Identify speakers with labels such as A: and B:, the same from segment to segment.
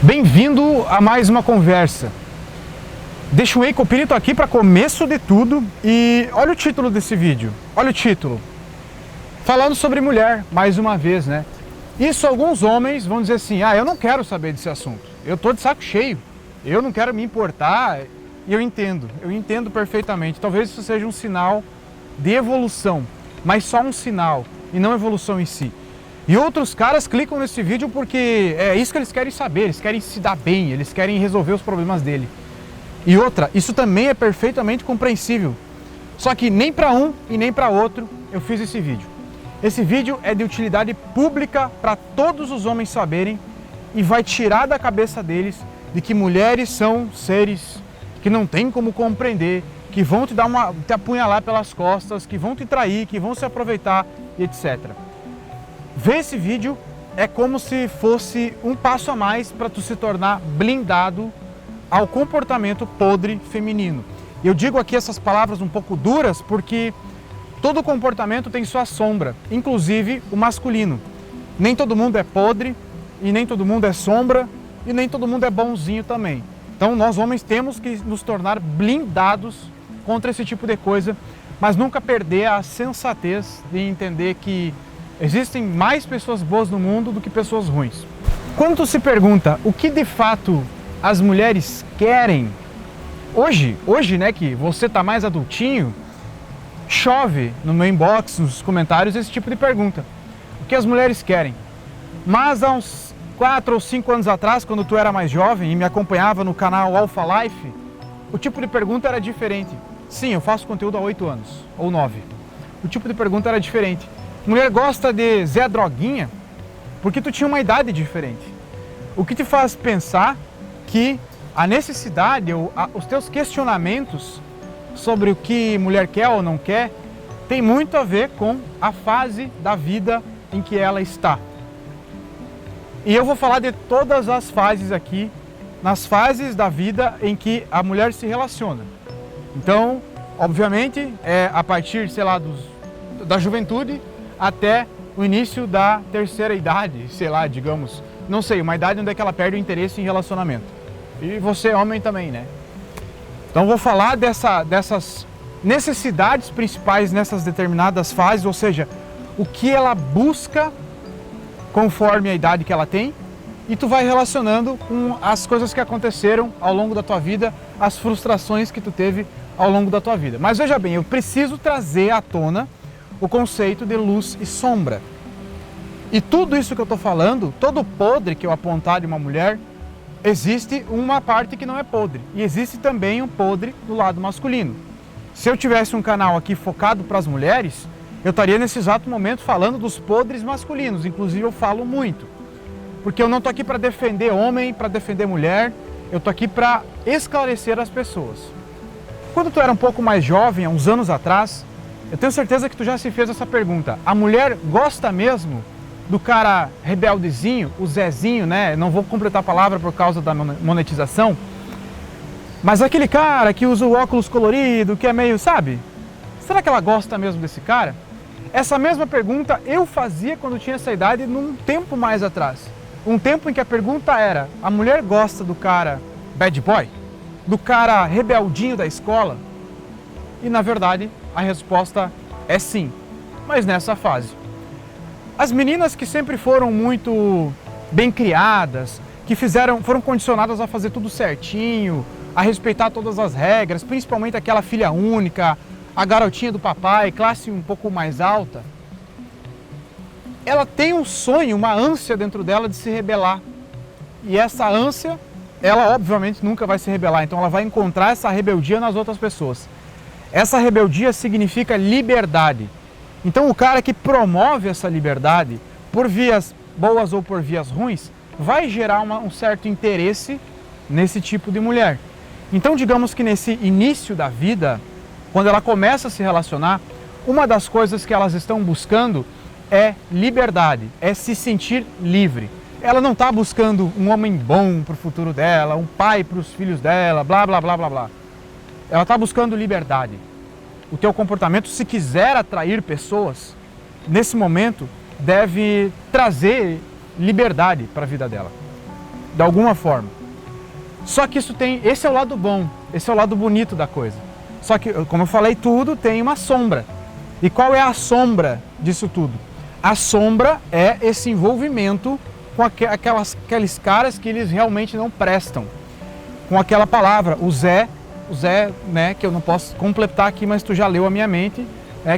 A: Bem-vindo a mais uma conversa. Deixa o Eiko Pinto aqui para começo de tudo e olha o título desse vídeo, olha o título. Falando sobre mulher, mais uma vez, né? Isso alguns homens vão dizer assim, eu não quero saber desse assunto, eu tô de saco cheio, eu não quero me importar, e eu entendo perfeitamente. Talvez isso seja um sinal de evolução, mas só um sinal e não evolução em si. E outros caras clicam nesse vídeo porque é isso que eles querem saber, eles querem se dar bem, eles querem resolver os problemas dele. E outra, isso também é perfeitamente compreensível. Só que nem para um e nem para outro eu fiz esse vídeo. Esse vídeo é de utilidade pública para todos os homens saberem e vai tirar da cabeça deles de que mulheres são seres que não tem como compreender, que vão te apunhalar pelas costas, que vão te trair, que vão se aproveitar e etc. Ver esse vídeo é como se fosse um passo a mais para tu se tornar blindado ao comportamento podre feminino. Eu digo aqui essas palavras um pouco duras porque todo comportamento tem sua sombra, inclusive o masculino. Nem todo mundo é podre, e nem todo mundo é sombra, e nem todo mundo é bonzinho também. Então nós homens temos que nos tornar blindados contra esse tipo de coisa, mas nunca perder a sensatez de entender que existem mais pessoas boas no mundo do que pessoas ruins. Quando tu se pergunta o que de fato as mulheres querem, hoje, né, que você tá mais adultinho, chove no meu inbox, nos comentários, esse tipo de pergunta. O que as mulheres querem? Mas há uns 4 ou 5 anos atrás, quando tu era mais jovem e me acompanhava no canal Alpha Life, o tipo de pergunta era diferente. Sim, eu faço conteúdo há 8 anos, ou 9. O tipo de pergunta era diferente. Mulher gosta de Zé Droguinha porque tu tinha uma idade diferente. O que te faz pensar que a necessidade, ou os teus questionamentos sobre o que mulher quer ou não quer, tem muito a ver com a fase da vida em que ela está. E eu vou falar de todas as fases aqui, nas fases da vida em que a mulher se relaciona. Então, obviamente, é a partir, sei lá, da juventude até o início da terceira idade, sei lá, digamos, não sei, uma idade onde é que ela perde o interesse em relacionamento. E você, homem, também, né? Então vou falar dessas necessidades principais nessas determinadas fases, ou seja, o que ela busca conforme a idade que ela tem, e tu vai relacionando com as coisas que aconteceram ao longo da tua vida, as frustrações que tu teve ao longo da tua vida. Mas veja bem, eu preciso trazer à tona o conceito de luz e sombra. E tudo isso que eu estou falando, todo podre que eu apontar de uma mulher, existe uma parte que não é podre. E existe também um podre do lado masculino. Se eu tivesse um canal aqui focado para as mulheres, eu estaria nesse exato momento falando dos podres masculinos. Inclusive eu falo muito. Porque eu não estou aqui para defender homem, para defender mulher. Eu estou aqui para esclarecer as pessoas. Quando tu era um pouco mais jovem, há uns anos atrás, eu tenho certeza que tu já se fez essa pergunta. A mulher gosta mesmo do cara rebeldezinho, o Zezinho, né? Não vou completar a palavra por causa da monetização. Mas aquele cara que usa o óculos colorido, que é meio, sabe? Será que ela gosta mesmo desse cara? Essa mesma pergunta eu fazia quando tinha essa idade num tempo mais atrás. Um tempo em que a pergunta era, a mulher gosta do cara bad boy? Do cara rebeldinho da escola? E na verdade a resposta é sim, mas nessa fase. As meninas que sempre foram muito bem criadas, que foram condicionadas a fazer tudo certinho, a respeitar todas as regras, principalmente aquela filha única, a garotinha do papai, classe um pouco mais alta, ela tem um sonho, uma ânsia dentro dela de se rebelar. E essa ânsia, ela obviamente nunca vai se rebelar, então ela vai encontrar essa rebeldia nas outras pessoas. Essa rebeldia significa liberdade. Então o cara que promove essa liberdade, por vias boas ou por vias ruins, vai gerar um certo interesse nesse tipo de mulher. Então digamos que nesse início da vida, quando ela começa a se relacionar, uma das coisas que elas estão buscando é liberdade, é se sentir livre. Ela não está buscando um homem bom para o futuro dela, um pai para os filhos dela, blá, blá, blá, blá, blá. Ela está buscando liberdade. O teu comportamento, se quiser atrair pessoas, nesse momento, deve trazer liberdade para a vida dela. de alguma forma. Só que esse é o lado bom, esse é o lado bonito da coisa. Só que, como eu falei, tudo tem uma sombra. E qual é a sombra disso tudo? A sombra é esse envolvimento com aqueles caras que eles realmente não prestam. Com aquela palavra, o Zé, né, que eu não posso completar aqui, mas tu já leu a minha mente,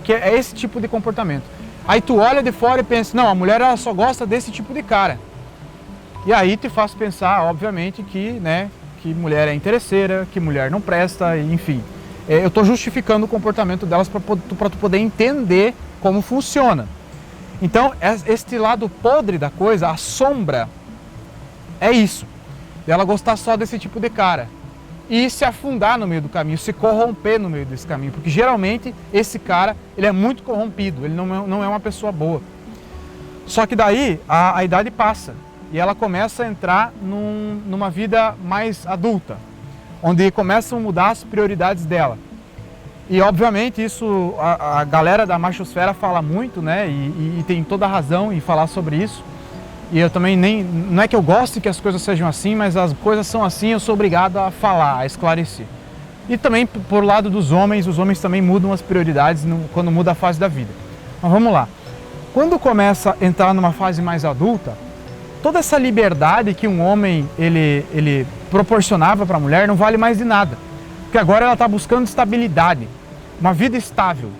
A: que é esse tipo de comportamento. Aí tu olha de fora e pensa, não, a mulher ela só gosta desse tipo de cara. E aí te faz pensar, obviamente, que mulher é interesseira, que mulher não presta, enfim. Eu estou justificando o comportamento delas para tu poder entender como funciona. Então, este lado podre da coisa, a sombra, é isso. Ela gostar só desse tipo de cara. E se afundar no meio do caminho, se corromper no meio desse caminho. Porque geralmente esse cara, ele é muito corrompido, ele não é uma pessoa boa. Só que daí a idade passa e ela começa a entrar numa vida mais adulta, onde começam a mudar as prioridades dela. E obviamente isso, a galera da machosfera fala muito, né? E tem toda a razão em falar sobre isso. E eu também não é que eu goste que as coisas sejam assim, mas as coisas são assim, eu sou obrigado a falar, a esclarecer. E também por lado dos homens, os homens também mudam as prioridades quando muda a fase da vida. Mas vamos lá. Quando começa a entrar numa fase mais adulta, toda essa liberdade que um homem ele proporcionava para a mulher não vale mais de nada. Porque agora ela está buscando estabilidade, uma vida estável.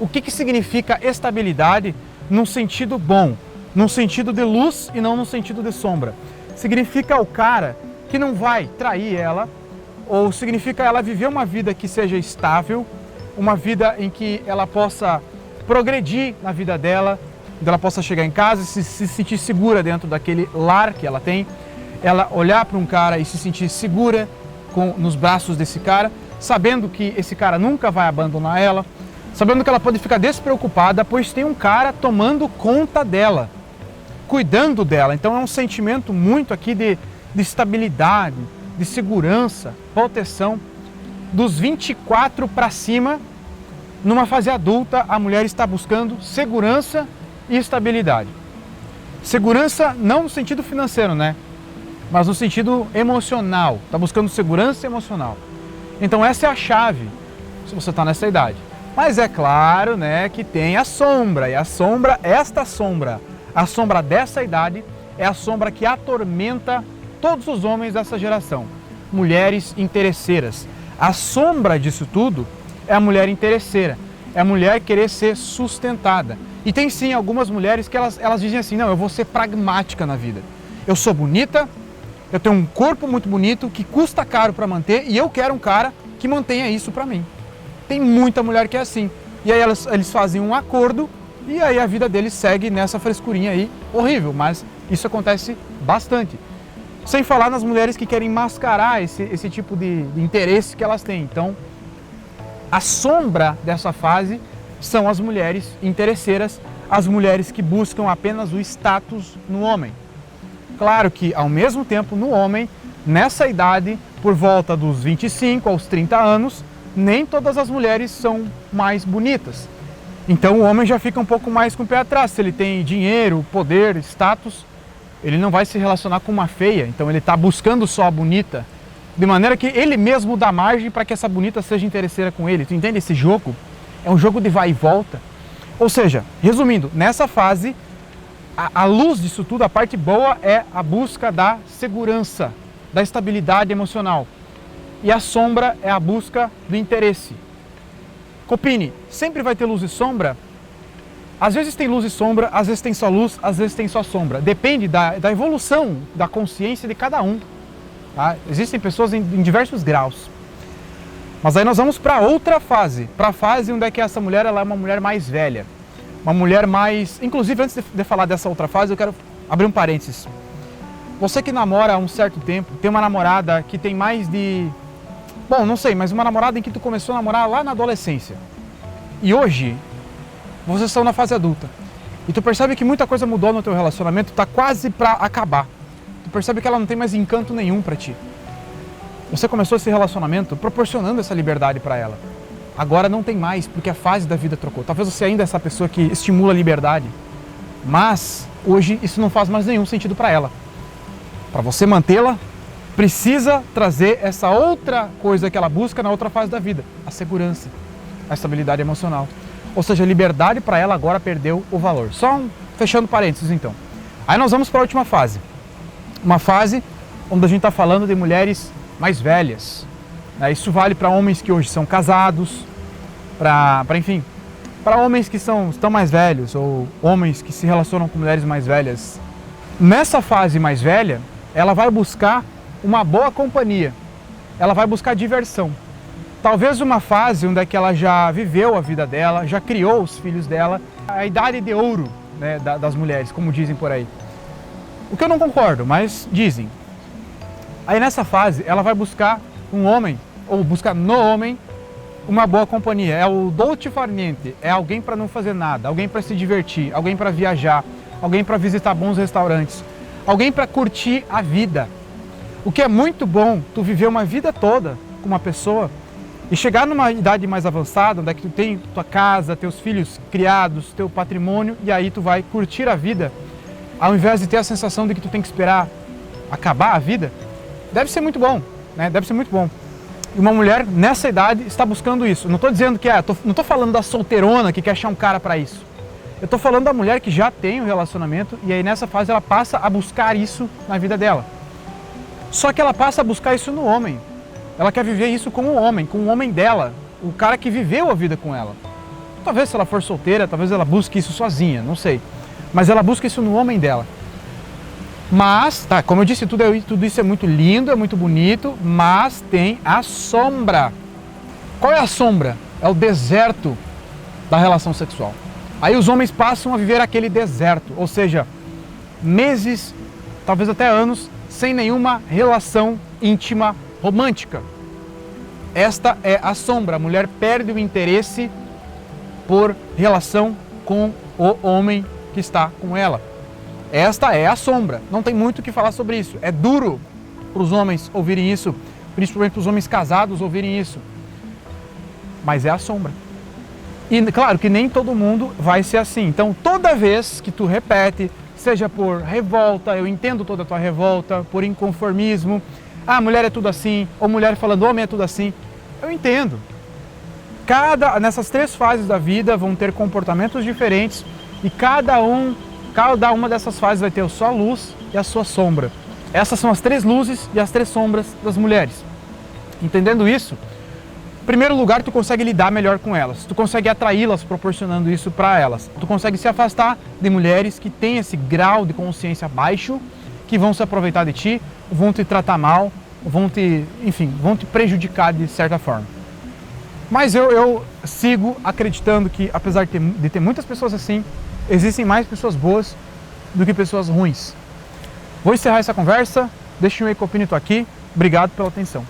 A: O que significa estabilidade num sentido bom? Num sentido de luz e não no sentido de sombra. Significa o cara que não vai trair ela, ou significa ela viver uma vida que seja estável, uma vida em que ela possa progredir na vida dela, onde ela possa chegar em casa e se sentir segura dentro daquele lar que ela tem, ela olhar para um cara e se sentir segura nos braços desse cara, sabendo que esse cara nunca vai abandonar ela, sabendo que ela pode ficar despreocupada, pois tem um cara tomando conta dela, cuidando dela. Então é um sentimento muito aqui de estabilidade, de segurança, proteção. Dos 24 para cima, numa fase adulta, a mulher está buscando segurança e estabilidade. Segurança não no sentido financeiro, né? Mas no sentido emocional. Está buscando segurança emocional. Então essa é a chave, se você está nessa idade. Mas é claro, né, que tem a sombra. E a sombra, a sombra dessa idade, é a sombra que atormenta todos os homens dessa geração. Mulheres interesseiras. A sombra disso tudo é a mulher interesseira. É a mulher querer ser sustentada. E tem sim algumas mulheres que elas dizem assim, não, eu vou ser pragmática na vida. Eu sou bonita, eu tenho um corpo muito bonito, que custa caro para manter, e eu quero um cara que mantenha isso para mim. Tem muita mulher que é assim. E aí eles fazem um acordo, e aí a vida deles segue nessa frescurinha aí, horrível, mas isso acontece bastante. Sem falar nas mulheres que querem mascarar esse tipo de interesse que elas têm. Então, a sombra dessa fase são as mulheres interesseiras, as mulheres que buscam apenas o status no homem. Claro que, ao mesmo tempo, no homem, nessa idade, por volta dos 25 aos 30 anos, nem todas as mulheres são mais bonitas. Então o homem já fica um pouco mais com o pé atrás. Se ele tem dinheiro, poder, status, ele não vai se relacionar com uma feia. Então ele está buscando só a bonita, de maneira que ele mesmo dá margem para que essa bonita seja interesseira com ele. Tu entende esse jogo? É um jogo de vai e volta. Ou seja, resumindo, nessa fase, a luz disso tudo, a parte boa é a busca da segurança, da estabilidade emocional. E a sombra é a busca do interesse. Copini, sempre vai ter luz e sombra? Às vezes tem luz e sombra, às vezes tem só luz, às vezes tem só sombra. Depende da evolução da consciência de cada um. Tá? Existem pessoas em diversos graus. Mas aí nós vamos para outra fase. Para a fase onde é que essa mulher ela é uma mulher mais velha. Uma mulher mais... Inclusive, antes de falar dessa outra fase, eu quero abrir um parênteses. Você que namora há um certo tempo, tem uma namorada que tem mais de... Bom, não sei, mas uma namorada em que tu começou a namorar lá na adolescência. E hoje, vocês estão na fase adulta. E tu percebe que muita coisa mudou no teu relacionamento, tá quase para acabar. Tu percebe que ela não tem mais encanto nenhum para ti. Você começou esse relacionamento proporcionando essa liberdade para ela. Agora não tem mais, porque a fase da vida trocou. Talvez você ainda é essa pessoa que estimula a liberdade, mas hoje isso não faz mais nenhum sentido para ela. para você mantê-la, precisa trazer essa outra coisa que ela busca na outra fase da vida, a segurança, a estabilidade emocional. Ou seja, a liberdade para ela agora perdeu o valor. Fechando parênteses então. Aí nós vamos para a última fase. Uma fase onde a gente está falando de mulheres mais velhas. Isso vale para homens que hoje são casados, para homens que estão mais velhos, ou homens que se relacionam com mulheres mais velhas. Nessa fase mais velha, ela vai buscar uma boa companhia, ela vai buscar diversão. Talvez uma fase onde é que ela já viveu a vida dela, já criou os filhos dela, a idade de ouro, né, das mulheres, como dizem por aí. O que eu não concordo, mas dizem. Aí nessa fase, ela vai buscar um homem, ou buscar no homem, uma boa companhia. É o dolce far niente, é alguém para não fazer nada, alguém para se divertir, alguém para viajar, alguém para visitar bons restaurantes, alguém para curtir a vida. O que é muito bom, tu viver uma vida toda com uma pessoa e chegar numa idade mais avançada, onde é que tu tem tua casa, teus filhos criados, teu patrimônio, e aí tu vai curtir a vida, ao invés de ter a sensação de que tu tem que esperar acabar a vida. Deve ser muito bom, né? Deve ser muito bom. E uma mulher nessa idade está buscando isso. Não estou dizendo que não estou falando da solteirona que quer achar um cara para isso. Eu estou falando da mulher que já tem um relacionamento e aí nessa fase ela passa a buscar isso na vida dela. Só que ela passa a buscar isso no homem. Ela quer viver isso com o homem dela, o cara que viveu a vida com ela. Talvez se ela for solteira, talvez ela busque isso sozinha, não sei. Mas ela busca isso no homem dela. Mas, como eu disse, tudo isso é muito lindo, é muito bonito, mas tem a sombra. Qual é a sombra? É o deserto da relação sexual. Aí os homens passam a viver aquele deserto, ou seja, meses, talvez até anos, sem nenhuma relação íntima romântica. Esta é a sombra. A mulher perde o interesse por relação com o homem que está com ela. Esta é a sombra. Não tem muito o que falar sobre isso. É duro para os homens ouvirem isso, principalmente para os homens casados ouvirem isso. Mas é a sombra. E claro que nem todo mundo vai ser assim. Então toda vez que tu repete, seja por revolta, eu entendo toda a tua revolta, por inconformismo, mulher é tudo assim, ou mulher falando homem é tudo assim, eu entendo. Nessas 3 fases da vida vão ter comportamentos diferentes e cada uma dessas fases vai ter a sua luz e a sua sombra. Essas são as 3 luzes e as 3 sombras das mulheres. Entendendo isso, em primeiro lugar, tu consegue lidar melhor com elas, tu consegue atraí-las proporcionando isso para elas, tu consegue se afastar de mulheres que têm esse grau de consciência baixo, que vão se aproveitar de ti, vão te tratar mal, vão te prejudicar de certa forma. Mas eu sigo acreditando que, apesar de ter muitas pessoas assim, existem mais pessoas boas do que pessoas ruins. Vou encerrar essa conversa, deixa o Ecopinito aqui, obrigado pela atenção.